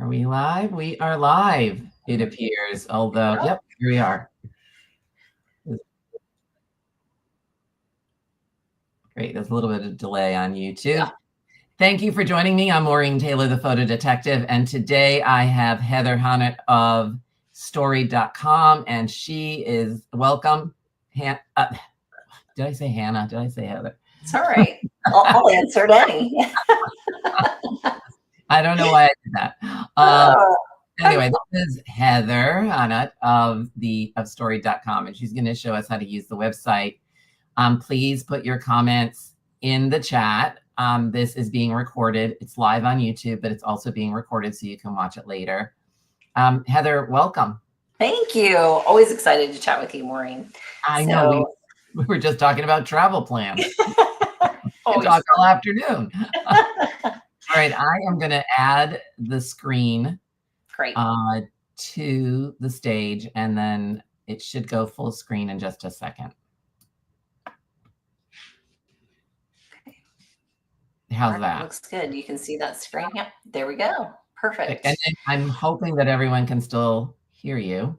Are we live? We are live, it appears. Although, yep, here we are. Great. There's a little bit of delay on YouTube. Yeah. Thank you for joining me. I'm Maureen Taylor, the photo detective. And today I have Heather Haunert of Storied.com, and she is welcome. Did I say Hannah? Did I say Heather? It's all right. I'll answer any. I don't know why I did that. Anyway, this is Heather Haunert of Storied.com, and she's going to show us how to use the website. Please put your comments in the chat. This is being recorded. It's live on YouTube, but it's also being recorded so you can watch it later. Heather, welcome. Thank you. Always excited to chat with you, Maureen. I know. We were just talking about travel plans. We talk all afternoon. All right, I am going to add the screen to the stage, and then it should go full screen in just a second. How's that? Looks good. You can see that screen. Yep, there we go. Perfect. And I'm hoping that everyone can still hear you.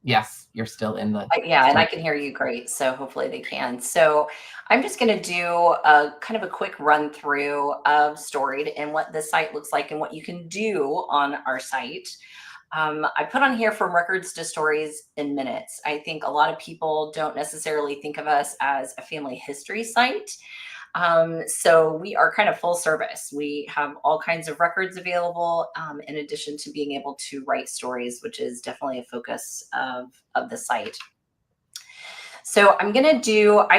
Yes, you're still in the... Yeah, and I can hear you great, so hopefully they can. So I'm just going to do a kind of a quick run through of Storied and what the site looks like and what you can do on our site. I put on here from records to stories in minutes. I think a lot of people don't necessarily think of us as a family history site. So we are kind of full service. We have all kinds of records available, in addition to being able to write stories, which is definitely a focus of the site. So I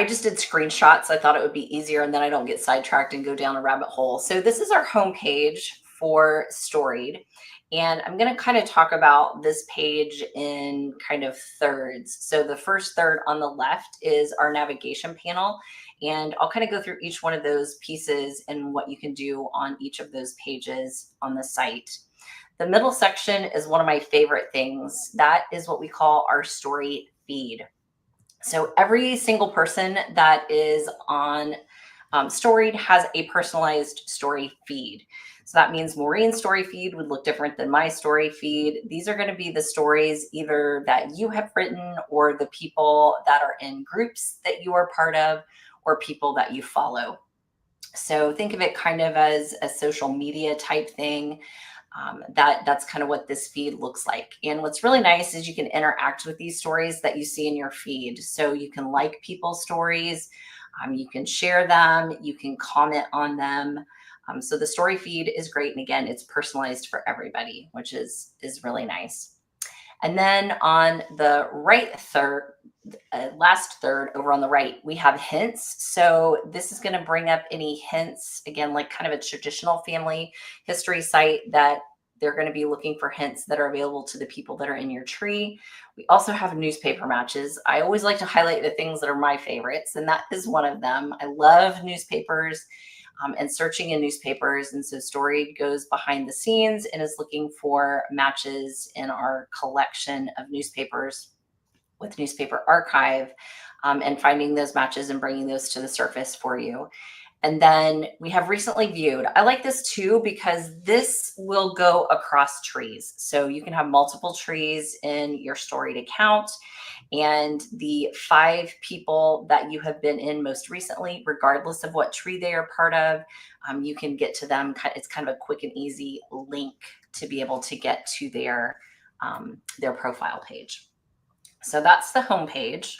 just did screenshots. I thought it would be easier and then I don't get sidetracked and go down a rabbit hole. So this is our homepage for Storied. And I'm going to kind of talk about this page in kind of thirds. So the first third on the left is our navigation panel. And I'll kind of go through each one of those pieces and what you can do on each of those pages on the site. The middle section is one of my favorite things. That is what we call our story feed. So every single person that is on Storied has a personalized story feed. So that means Maureen's story feed would look different than my story feed. These are going to be the stories either that you have written or the people that are in groups that you are part of or people that you follow. So think of it kind of as a social media type thing. That's kind of what this feed looks like. And what's really nice is you can interact with these stories that you see in your feed. So you can like people's stories, you can share them, you can comment on them. So the story feed is great. And again, it's personalized for everybody, which is really nice. And then on the right third, last third over on the right, we have hints. So this is going to bring up any hints, again, like kind of a traditional family history site that they're going to be looking for hints that are available to the people that are in your tree. We also have newspaper matches. I always like to highlight the things that are my favorites, and that is one of them. I love newspapers and searching in newspapers. And so Storied goes behind the scenes and is looking for matches in our collection of newspapers with Newspaper Archive, and finding those matches and bringing those to the surface for you. And then we have recently viewed. I like this too because this will go across trees. So you can have multiple trees in your Storied account, and the 5 people that you have been in most recently, regardless of what tree they are part of, you can get to them. It's kind of a quick and easy link to be able to get to their profile page. So that's the home page.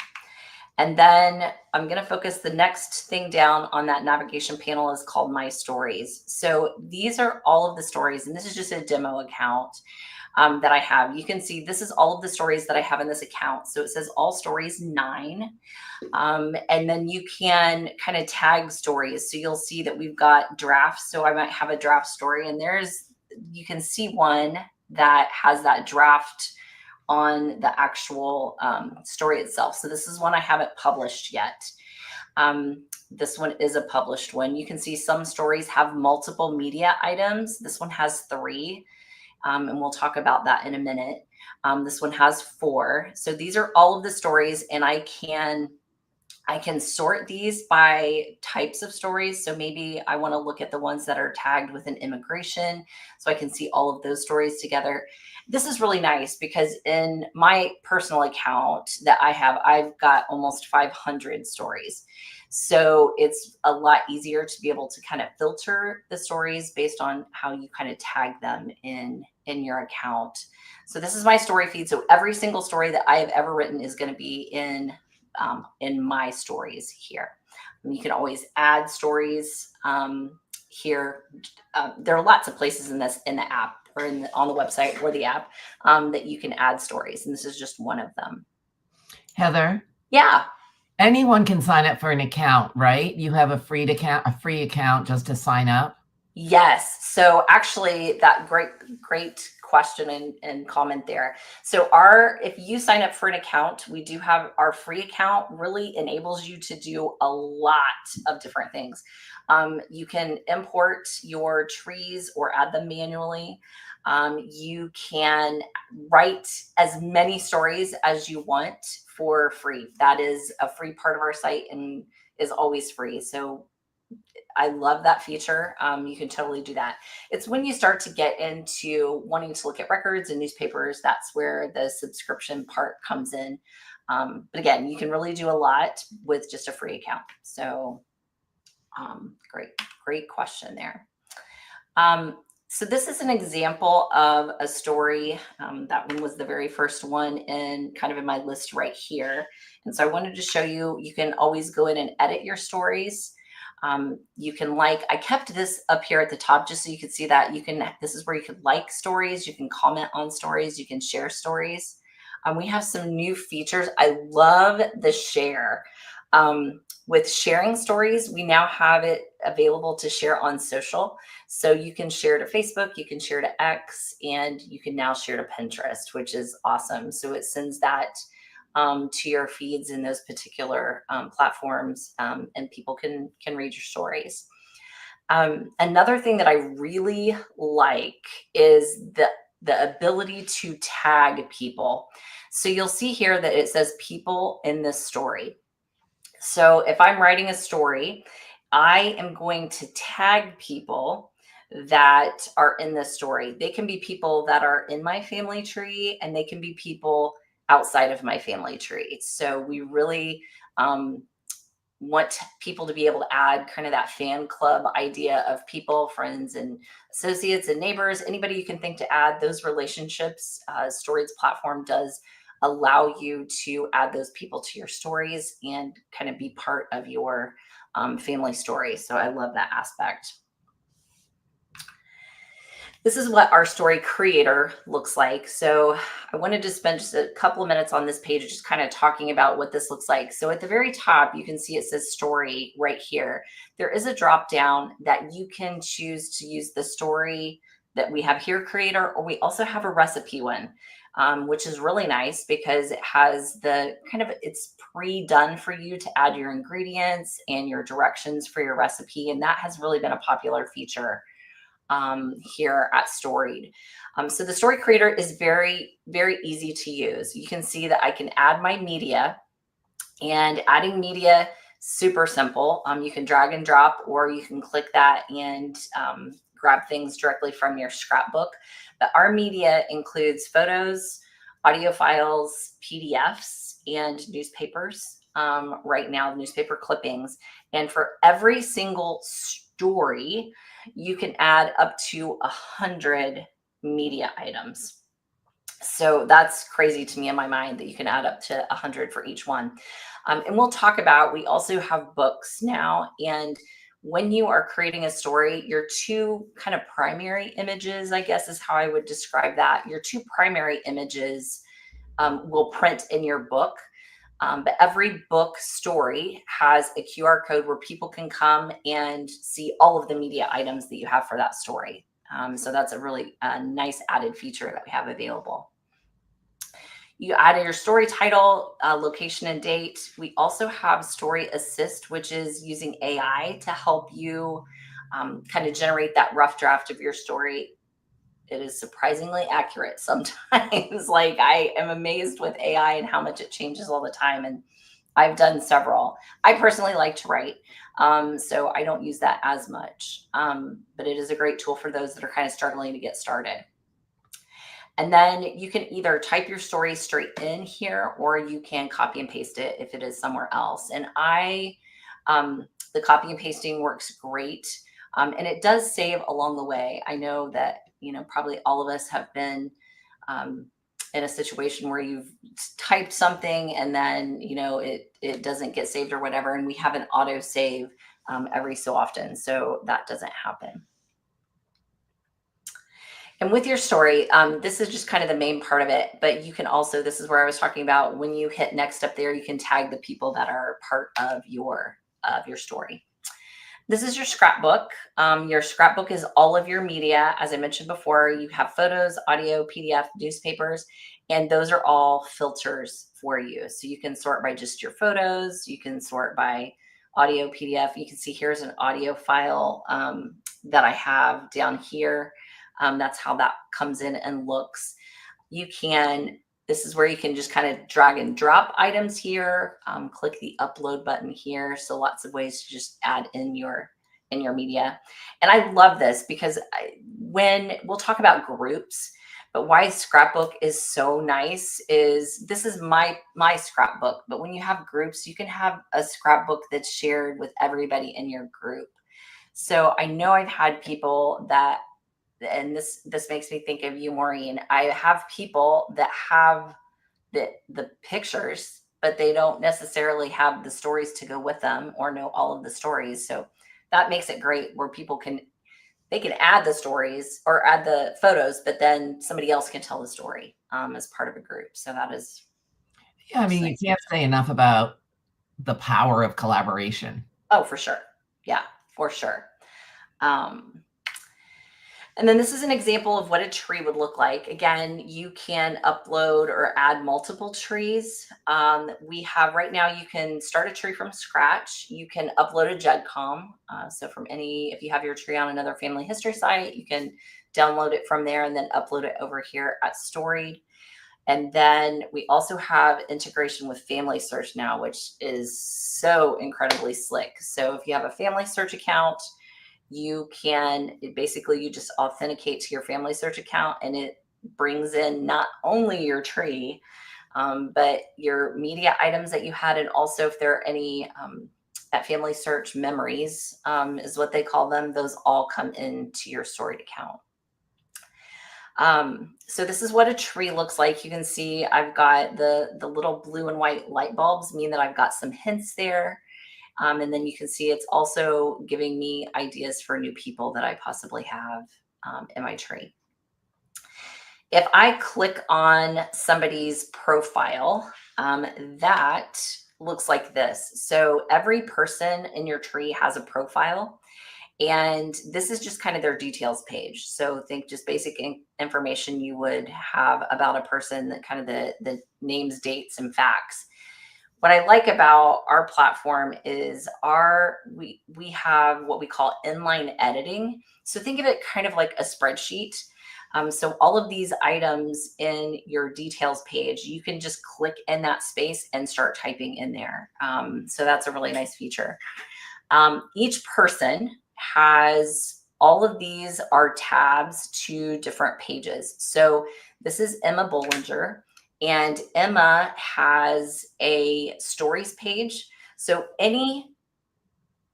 And then I'm going to focus the next thing down on that navigation panel is called My Stories. So these are all of the stories, and this is just a demo account that I have. You can see this is all of the stories that I have in this account. So it says all stories 9. And then you can kind of tag stories. So you'll see that we've got drafts. So I might have a draft story, and you can see one that has that draft on the actual story itself. So this is one I haven't published yet. This one is a published one. You can see some stories have multiple media items. This one has 3, and we'll talk about that in a minute. This one has 4. So these are all of the stories, and I can I can sort these by types of stories. So maybe I want to look at the ones that are tagged with an immigration, so I can see all of those stories together. This is really nice because in my personal account that I have, I've got almost 500 stories. So it's a lot easier to be able to kind of filter the stories based on how you kind of tag them in your account. So this is my story feed. So every single story that I have ever written is going to be in my stories here. And you can always add stories here. There are lots of places in the app or on the website or the app that you can add stories, and this is just one of them. Heather? Yeah. Anyone can sign up for an account, right? You have a free account just to sign up? Yes. So actually that great question and comment there. So if you sign up for an account, we do have our free account really enables you to do a lot of different things. You can import your trees or add them manually. You can write as many stories as you want for free. That is a free part of our site and is always free. So I love that feature. You can totally do that. It's when you start to get into wanting to look at records and newspapers, that's where the subscription part comes in. But again, you can really do a lot with just a free account. So great question there. So this is an example of a story. That one was the very first one in kind of in my list right here. And so I wanted to show you, you can always go in and edit your stories. You can I kept this up here at the top just so you could see that this is where you could like stories, you can comment on stories, you can share stories. We have some new features. I love the share. With sharing stories, we now have it available to share on social. So you can share to Facebook, you can share to X, and you can now share to Pinterest, which is awesome. So it sends that to your feeds in those particular platforms, and people can read your stories. Another thing that I really like is the ability to tag people. So you'll see here that it says people in this story. So if I'm writing a story, I am going to tag people that are in this story. They can be people that are in my family tree, and they can be people outside of my family tree. So we really want people to be able to add kind of that fan club idea of people, friends, and associates and neighbors, anybody you can think to add those relationships. Storied's platform does allow you to add those people to your stories and kind of be part of your family story. So I love that aspect. This is what our story creator looks like. So I wanted to spend just a couple of minutes on this page, just kind of talking about what this looks like. So at the very top, you can see it says story right here. There is a drop down that you can choose to use the story that we have here, creator, or we also have a recipe one, which is really nice because it has it's pre-done for you to add your ingredients and your directions for your recipe. And that has really been a popular feature here at Storied. So the story creator is very, very easy to use. You can see that I can add my media, and adding media, super simple. You can drag and drop, or you can click that and grab things directly from your scrapbook. But our media includes photos, audio files, PDFs, and newspapers. Right now, newspaper clippings. And for every single story, you can add up to 100 media items. So that's crazy to me in my mind that you can add up to 100 for each one. And we'll talk about, we also have books now. And when you are creating a story, your two kind of primary images, I guess is how I would describe that. Your two primary images will print in your book. But every book story has a QR code where people can come and see all of the media items that you have for that story. So that's a really nice added feature that we have available. You add your story title, location, and date. We also have Story Assist, which is using AI to help you kind of generate that rough draft of your story. It is surprisingly accurate sometimes. I am amazed with AI and how much it changes all the time. And I've done several. I personally like to write, so I don't use that as much, but it is a great tool for those that are kind of struggling to get started. And then you can either type your story straight in here, or you can copy and paste it if it is somewhere else. And the copy and pasting works great. And it does save along the way. I know that, probably all of us have been um, in a situation where you've typed something and then, it doesn't get saved or whatever. And we have an auto save every so often. So that doesn't happen. And with your story, this is just kind of the main part of it, but you can also, this is where I was talking about, when you hit next up there, you can tag the people that are part of your story. This is your scrapbook. Your scrapbook is all of your media. As I mentioned before, you have photos, audio, PDF, newspapers, and those are all filters for you. So you can sort by just your photos. You can sort by audio, PDF. You can see here's an audio file that I have down here. That's how that comes in and looks. This is where you can just kind of drag and drop items here. Click the upload button here. So lots of ways to just add in your media. And I love this because when we'll talk about groups, but why scrapbook is so nice is this is my scrapbook. But when you have groups, you can have a scrapbook that's shared with everybody in your group. So I know I've had people that, and this makes me think of you, Maureen. I have people that have the pictures, but they don't necessarily have the stories to go with them or know all of the stories. So that makes it great where people can add the stories or add the photos, but then somebody else can tell the story as part of a group. So that is, Yeah, I mean, you can't say enough about the power of collaboration. oh, for sure. Yeah, for sure. And then this is an example of what a tree would look like. Again, you can upload or add multiple trees. We have right now, you can start a tree from scratch. You can upload a JEDCOM. So if you have your tree on another family history site, you can download it from there and then upload it over here at Storied. And then we also have integration with Family Search now, which is so incredibly slick. So if you have a Family Search account, you just authenticate to your Family Search account, and it brings in not only your tree, but your media items that you had. And also if there are any at Family Search memories is what they call them, those all come into your Storied account. So this is what a tree looks like. You can see I've got the little blue and white light bulbs mean that I've got some hints there. And then you can see it's also giving me ideas for new people that I possibly have in my tree. If I click on somebody's profile, that looks like this. So every person in your tree has a profile. And this is just kind of their details page. So think just basic information you would have about a person, that kind of the names, dates, and facts. What I like about our platform is we have what we call inline editing. So think of it kind of like a spreadsheet. So all of these items in your details page, you can just click in that space and start typing in there. So that's a really nice feature. Each person has, all of these are tabs to different pages. So this is Emma Bollinger. And Emma has a stories page. So any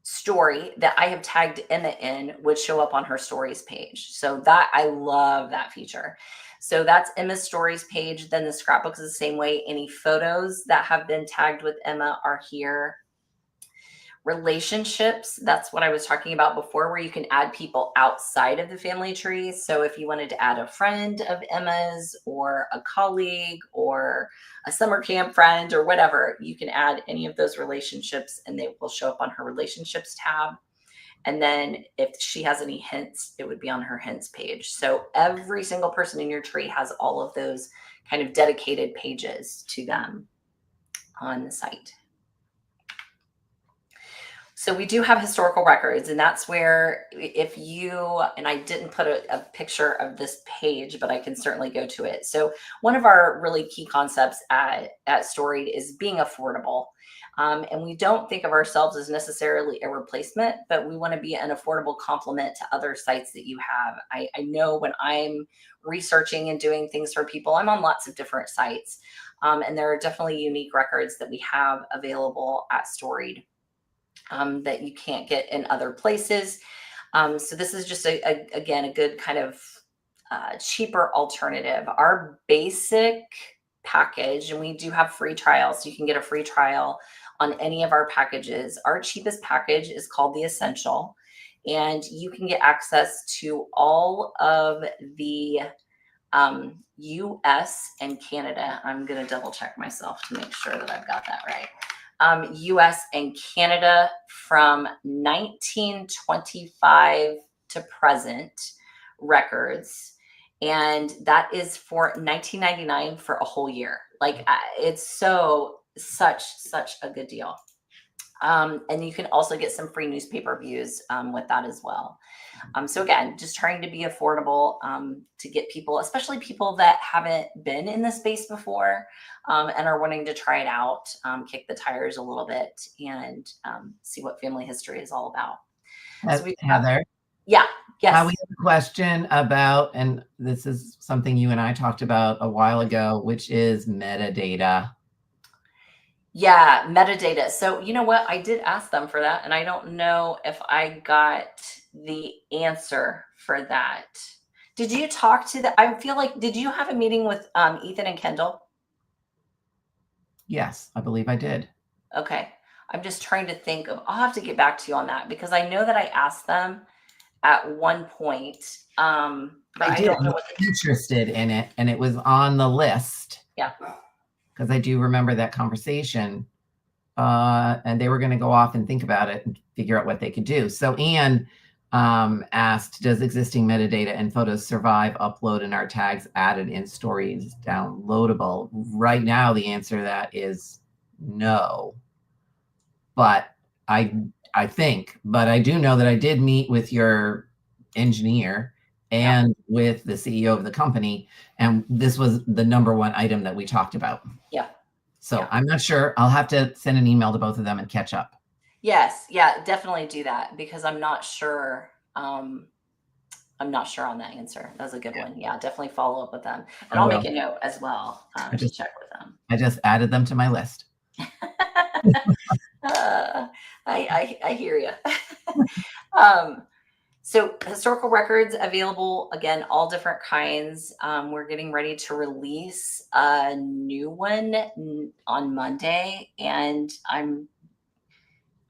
story that I have tagged Emma in would show up on her stories page. So that, I love that feature. So that's Emma's stories page. Then the scrapbook is the same way. Any photos that have been tagged with Emma are here. Relationships, that's what I was talking about before, where you can add people outside of the family tree. So if you wanted to add a friend of Emma's or a colleague or a summer camp friend or whatever, you can add any of those relationships and they will show up on her relationships tab. And then if she has any hints, it would be on her hints page. So every single person in your tree has all of those kind of dedicated pages to them on the site. So we do have historical records, and that's where if you, and I didn't put a picture of this page, but I can certainly go to it. So one of our really key concepts at Storied is being affordable. And we don't think of ourselves as necessarily a replacement, but we want to be an affordable complement to other sites that you have. I know when I'm researching and doing things for people, I'm on lots of different sites. And there are definitely unique records that we have available at Storied that you can't get in other places. So this is just again a good kind of cheaper alternative. Our basic package, and we do have free trials, so you can get a free trial on any of our packages. Our cheapest package is called the Essential, and you can get access to all of the US and Canada. I'm going to double check myself to make sure that I've got that right. US and Canada from 1925 to present records. And that is for $19.99 for a whole year. Like it's such a good deal. And you can also get some free newspaper views with that as well. So again, just trying to be affordable to get people, especially people that haven't been in the space before and are wanting to try it out, kick the tires a little bit and see what family history is all about. So Heather, yeah, yes. we have a question about, and this is something you and I talked about a while ago, which is metadata. Yeah, metadata. So you know what? I did ask them for that, and I don't know if I got the answer for that. Did you talk to the, I feel like, did you have a meeting with Ethan and Kendall? Yes, I believe I did. Okay. I'm just trying to think of, I'll have to get back to you on that because I know that I asked them at one point. But I don't know what interested in it, and it was on the list. Yeah. Because I do remember that conversation. And they were going to go off and think about it and figure out what they could do. So Anne asked, does existing metadata and photos survive upload and are tags added in Storied downloadable? Right now, the answer to that is no. But I do know that I did meet with your engineer and with the CEO of the company, and this was the number one item that we talked about. Yeah. So I'm not sure. I'll have to send an email to both of them and catch up. Yes. Yeah, definitely do that because I'm not sure. I'm not sure on that answer. That's a good one. Yeah, definitely follow up with them. And I'll make a note as well to check with them. I just added them to my list. I hear you. So historical records available, again, all different kinds. We're getting ready to release a new one on Monday. And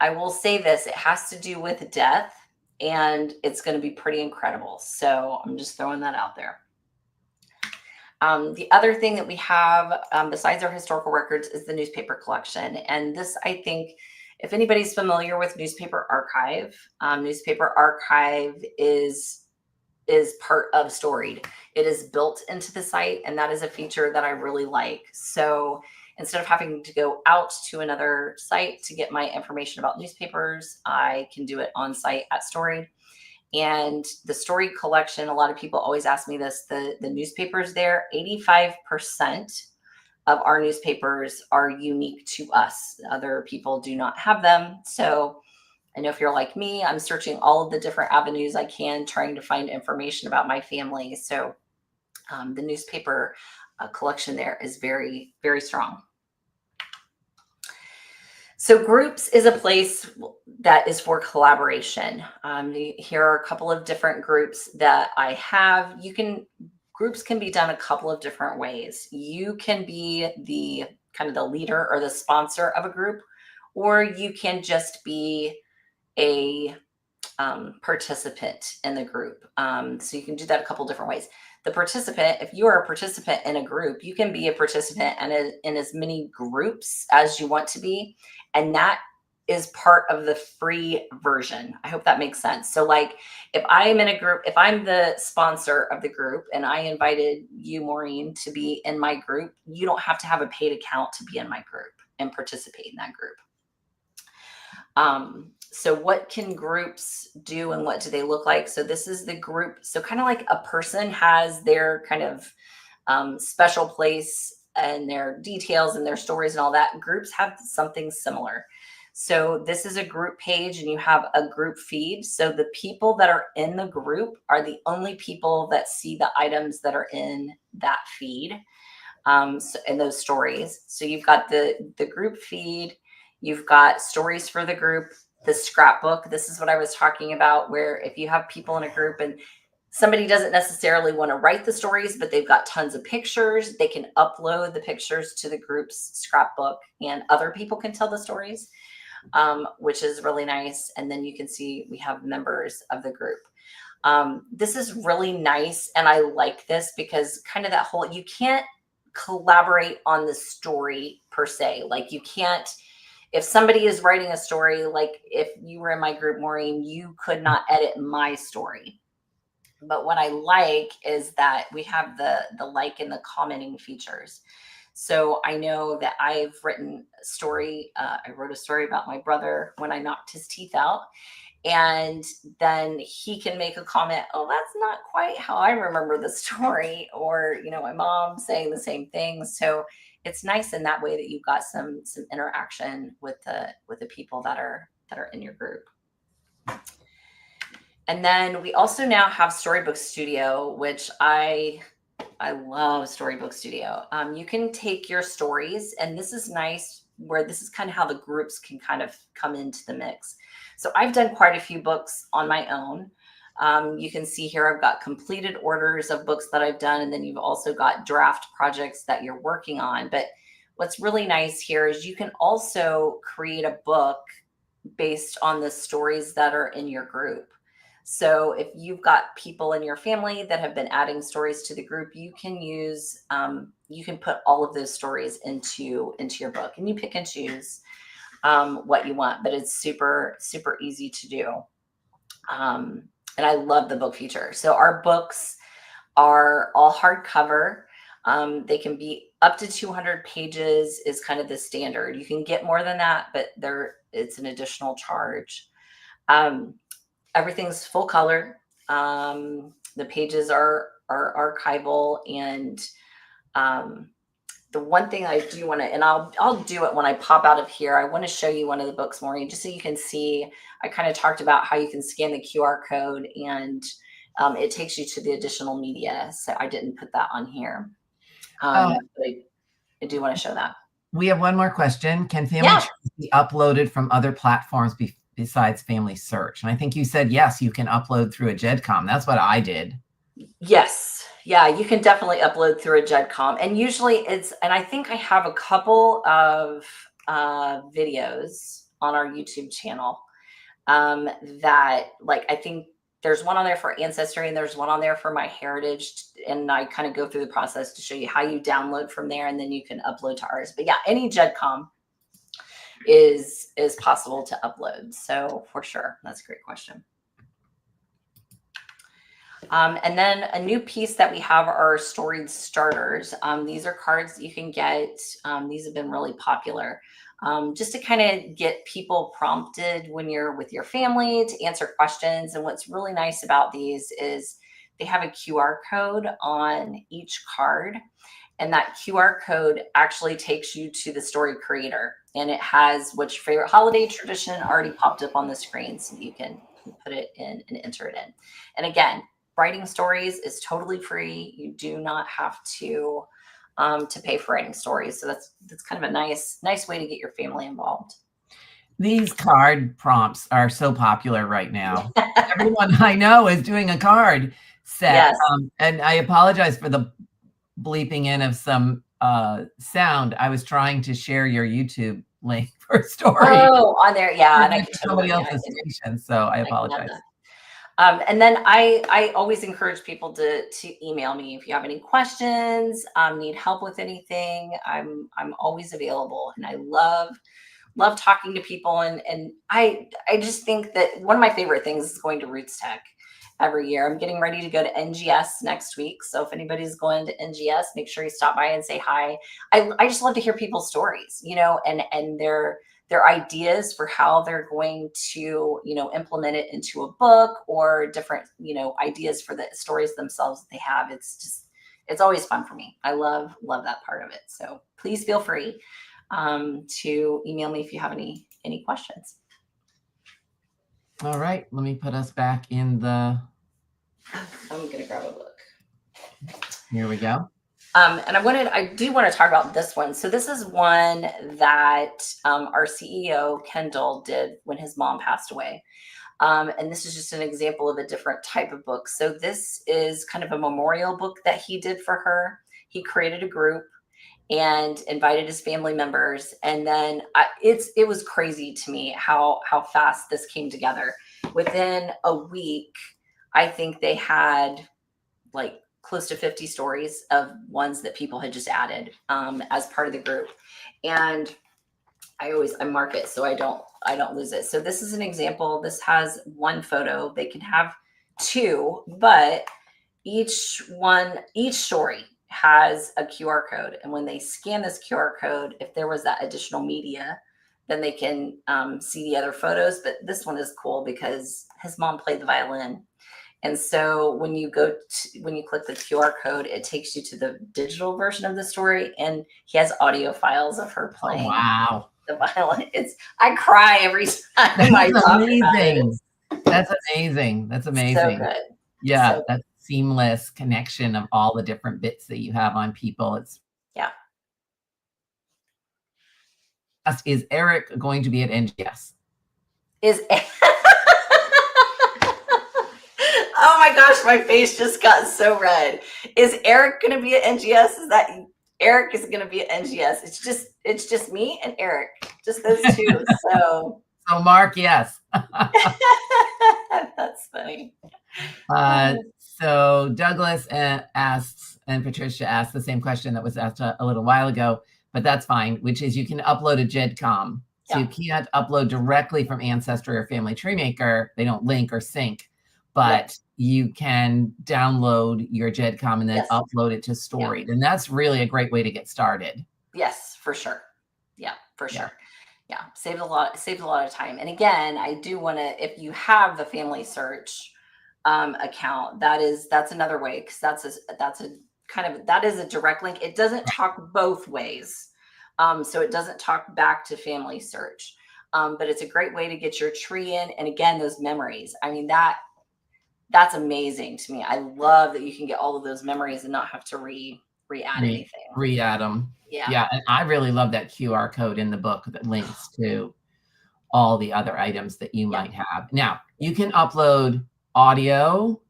I will say this, it has to do with death and it's going to be pretty incredible. So I'm just throwing that out there. The other thing that we have besides our historical records is the newspaper collection. And this, I think, if anybody's familiar with Newspaper Archive is part of Storied. It is built into the site, and that is a feature that I really like. So instead of having to go out to another site to get my information about newspapers, I can do it on site at Storied. And the Storied collection, a lot of people always ask me this, the newspapers there, 85% of our newspapers are unique to us. Other people do not have them. So I know if you're like me, I'm searching all of the different avenues I can, trying to find information about my family. So the newspaper collection there is very, very strong. So groups is a place that is for collaboration. Here are a couple of different groups that I have. Groups can be done a couple of different ways. You can be the kind of the leader or the sponsor of a group, or you can just be a participant in the group. So you can do that a couple different ways. The participant, if you are a participant in a group, you can be a participant in as many groups as you want to be. And that is part of the free version. I hope that makes sense. So like if I'm in a group, if I'm the sponsor of the group and I invited you, Maureen, to be in my group, you don't have to have a paid account to be in my group and participate in that group. So what can groups do and what do they look like? So this is the group. So kind of like a person has their kind of special place and their details and their stories and all that. Groups have something similar. So this is a group page and you have a group feed. So the people that are in the group are the only people that see the items that are in that feed, in those stories. So you've got the group feed, you've got stories for the group, the scrapbook. This is what I was talking about, where if you have people in a group and somebody doesn't necessarily want to write the stories, but they've got tons of pictures, they can upload the pictures to the group's scrapbook and other people can tell the stories, which is really nice. And then you can see we have members of the group. This is really nice. And I like this because kind of that whole, you can't collaborate on the story per se. Like you can't, if somebody is writing a story, like if you were in my group, Maureen, you could not edit my story. But what I like is that we have the like and the commenting features. So I know that I've written a story. I wrote a story about my brother when I knocked his teeth out. And then he can make a comment, oh, that's not quite how I remember the story. Or, my mom saying the same thing. So it's nice in that way that you've got some interaction with the people that are in your group. And then we also now have Storybook Studio, which I love Storybook Studio. You can take your stories, and this is nice where this is kind of how the groups can kind of come into the mix. So I've done quite a few books on my own. You can see here I've got completed orders of books that I've done, and then you've also got draft projects that you're working on. But what's really nice here is you can also create a book based on the stories that are in your group. So if you've got people in your family that have been adding stories to the group, you can use, you can put all of those stories into your book, and you pick and choose what you want, but it's super, super easy to do. And I love the book feature. So our books are all hardcover. They can be up to 200 pages is kind of the standard. You can get more than that, but it's an additional charge. Everything's full color. The pages are archival, and the one thing I do want to, and I'll do it when I pop out of here. I want to show you one of the books, Maureen, just so you can see. I kind of talked about how you can scan the QR code, and it takes you to the additional media. So I didn't put that on here, but I do want to show that. We have one more question. Can family trees be uploaded from other platforms besides Family Search? And I think you said, yes, you can upload through a JEDCOM. That's what I did. Yes. Yeah, you can definitely upload through a JEDCOM. And usually and I think I have a couple of videos on our YouTube channel that, like, I think there's one on there for Ancestry and there's one on there for My Heritage. And I kind of go through the process to show you how you download from there, and then you can upload to ours. But yeah, any JEDCOM is possible to upload. So for sure, that's a great question. And then a new piece that we have are Storied starters. These are cards that you can get. These have been really popular, just to kind of get people prompted when you're with your family to answer questions. And what's really nice about these is they have a QR code on each card. And that QR code actually takes you to the story creator. And it has what's your favorite holiday tradition already popped up on the screen, so you can put it in and enter it in. And again, writing stories is totally free. You do not have to pay for writing stories. So that's kind of a nice way to get your family involved. These card prompts are so popular right now. Everyone I know is doing a card set. Yes. And I apologize for the bleeping in of some sound. I was trying to share your YouTube link for Storied. Oh, on there. Yeah. And I can somebody else's station, so I apologize. And then I always encourage people to email me if you have any questions, need help with anything. I'm always available, and I love talking to people. And I just think that one of my favorite things is going to Roots Tech every year. I'm getting ready to go to NGS next week. So if anybody's going to NGS, make sure you stop by and say hi. I just love to hear people's stories, and their ideas for how they're going to, implement it into a book, or different, ideas for the stories themselves that they have. It's always fun for me. I love that part of it. So please feel free to email me if you have any questions. All right, let me put us back in the. I'm gonna grab a book. Here we go. And I do want to talk about this one. So this is one that our CEO Kendall did when his mom passed away. And this is just an example of a different type of book. So this is kind of a memorial book that he did for her. He created a group and invited his family members, and then it was crazy to me how fast this came together. Within a week, I think they had like close to 50 stories of ones that people had just added as part of the group. And I mark it so I don't lose it. So this is an example. This has one photo. They can have two, but each story has a QR code. And when they scan this QR code, if there was that additional media, then they can see the other photos. But this one is cool because his mom played the violin. And so when you click the QR code, it takes you to the digital version of the story, and he has audio files of her playing. Oh, wow. The violin. I cry every time I talk about it. That's amazing. That's amazing. So good. Yeah, So that seamless connection of all the different bits that you have on people. Yeah. Is Eric going to be at NGS? Oh my gosh, my face just got so red. Is Eric going to be at NGS? Is that Eric is going to be at NGS? It's just me and Eric, just those two. So Mark, yes. That's funny. So Douglas asks, and Patricia asked the same question that was asked a little while ago, but that's fine, which is you can upload a GEDCOM. So you can't upload directly from Ancestry or Family Tree Maker. They don't link or sync, but you can download your GEDCOM and then upload it to Storied. And that's really a great way to get started. Yes, for sure. Yeah, for sure. Yeah, saves a lot of time. And again, I do want to, if you have the Family Search account, that's another way, because that is a direct link. It doesn't talk both ways. So it doesn't talk back to Family Search. But it's a great way to get your tree in. And again, those memories. I mean, that's amazing to me. I love that you can get all of those memories and not have to re-add anything. Re-add them. Yeah. And I really love that QR code in the book that links to all the other items that you might have. Now, you can upload audio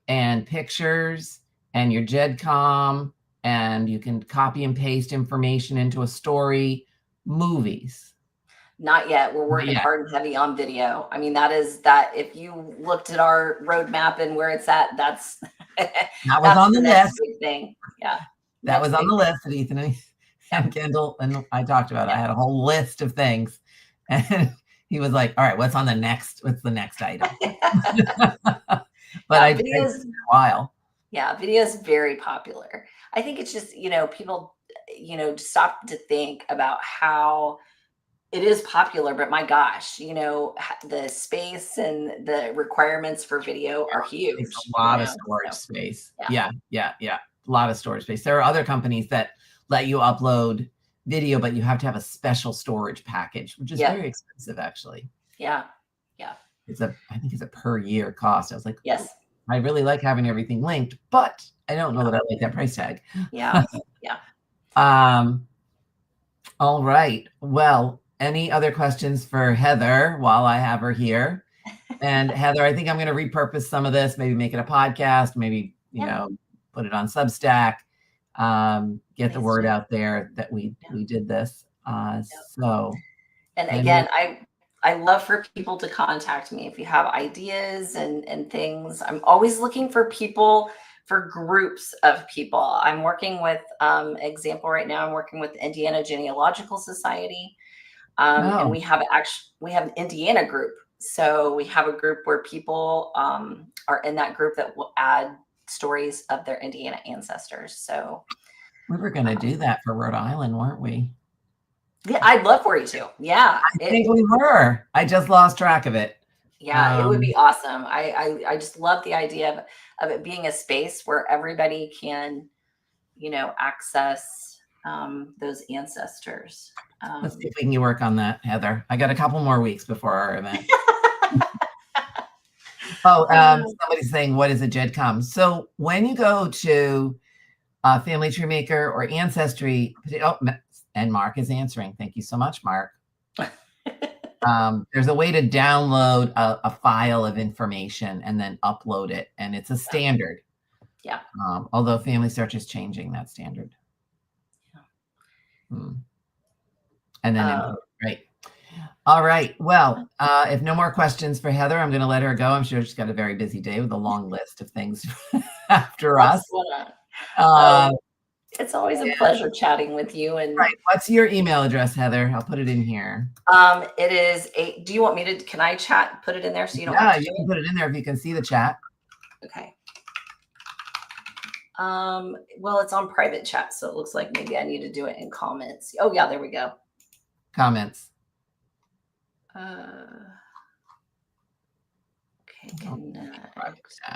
and pictures and your GEDCOM, and you can copy and paste information into a story. Movies. Not yet. We're working hard and heavy on video. I mean, if you looked at our roadmap and where it's at, that was on the list. Big thing. Yeah. That was on the list that Ethan and Kendall and I talked about. I had a whole list of things, and he was like, all right, what's the next item? But I did a while. Yeah, video is very popular. I think it's just, people, stop to think about how it is popular, but my gosh, the space and the requirements for video are huge. It's a lot of storage space. Yeah. A lot of storage space. There are other companies that let you upload video, but you have to have a special storage package, which is very expensive, actually. Yeah. I think it's a per year cost. I was like, yes, I really like having everything linked, but I don't know that I like that price tag. Yeah. All right. Well, any other questions for Heather while I have her here? And Heather, I think I'm going to repurpose some of this, maybe make it a podcast, maybe, put it on Substack, get the word out there that we did this. And again, I love for people to contact me if you have ideas and things. I'm always looking for people, for groups of people. I'm working with, example right now, I'm working with the Indiana Genealogical Society. And we have an Indiana group. So we have a group where people are in that group that will add stories of their Indiana ancestors. So we were going to do that for Rhode Island, weren't we? Yeah, I'd love for you to. Yeah. I think we were. I just lost track of it. Yeah, it would be awesome. I just love the idea of it being a space where everybody can, access those ancestors. Let's see if we can work on that, Heather. I got a couple more weeks before our event. Somebody's saying, what is a GEDCOM? So when you go to Family Tree Maker or Ancestry, and Mark is answering. Thank you so much, Mark. There's a way to download a file of information and then upload it, and it's a standard. Yeah. Although Family Search is changing that standard. Yeah. And then input, right. All right. Well, if no more questions for Heather, I'm going to let her go. I'm sure she's got a very busy day with a long list of things after us. It's always a pleasure chatting with you. And right. What's your email address, Heather? I'll put it in here. It is do you want me to, can I put it in there so you don't have to you can put it in there if you can see the chat. Okay. Well, it's on private chat, so it looks like maybe I need to do it in comments. Oh yeah, there we go. Comments. Okay, connect.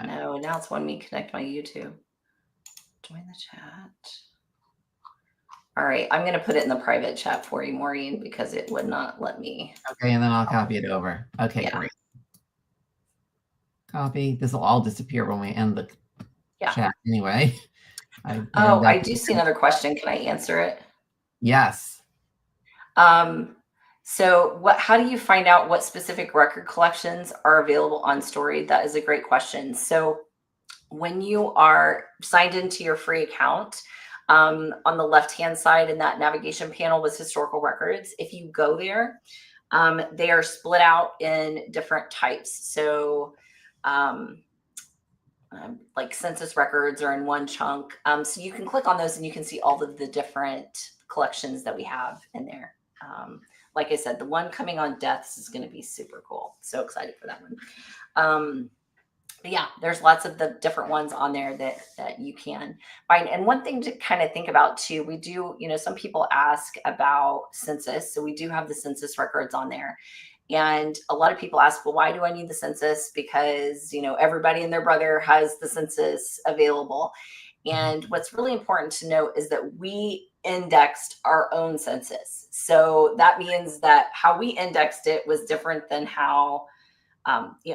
No, now it's wanting me to connect my YouTube. Join the chat. All right, I'm going to put it in the private chat for you, Maureen, because it would not let me. Okay, and then I'll copy it over. Okay, great. Copy. This will all disappear when we end the chat anyway. I do see another question. Can I answer it? Yes. So how do you find out what specific record collections are available on Storied? That is a great question. So when you are signed into your free account, on the left-hand side in that navigation panel was historical records. If you go there, they are split out in different types. So like census records are in one chunk. So you can click on those and you can see all of the different collections that we have in there. Like I said, the one coming on deaths is going to be super cool. So excited for that one. But yeah, there's lots of the different ones on there that you can find. And one thing to kind of think about too, we do, some people ask about census. So we do have the census records on there. And a lot of people ask, well, why do I need the census? Because, everybody and their brother has the census available. And what's really important to note is that we indexed our own census. So that means that how we indexed it was different than how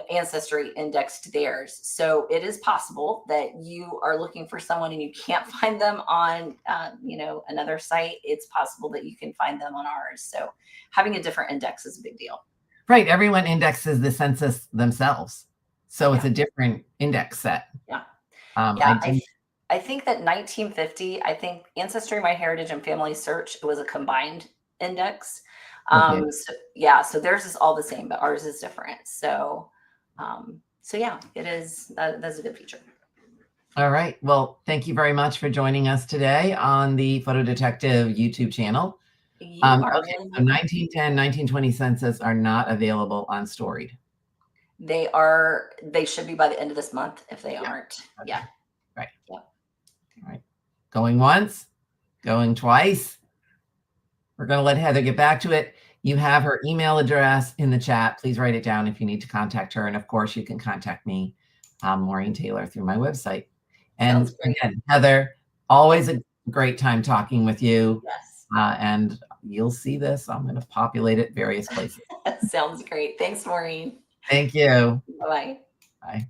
Ancestry indexed theirs. So it is possible that you are looking for someone and you can't find them on, another site. It's possible that you can find them on ours. So having a different index is a big deal. Right. Everyone indexes the census themselves. So it's a different index set. Yeah. I think that 1950, I think Ancestry, MyHeritage, and Family Search, it was a combined index. So theirs is all the same, but ours is different. So yeah, it is. That's a good feature. All right. Well, thank you very much for joining us today on the Photo Detective YouTube channel. Okay, so 1910, 1920 census are not available on Storied. They should be by the end of this month if they aren't. Okay. Yeah. Right. Yeah. All right. Going once, going twice. We're going to let Heather get back to it. You have her email address in the chat. Please write it down if you need to contact her. And of course, you can contact me, Maureen Taylor, through my website. And again, Heather, always a great time talking with you. Yes. And you'll see this. I'm going to populate it various places. Sounds great. Thanks, Maureen. Thank you. Bye-bye. Bye.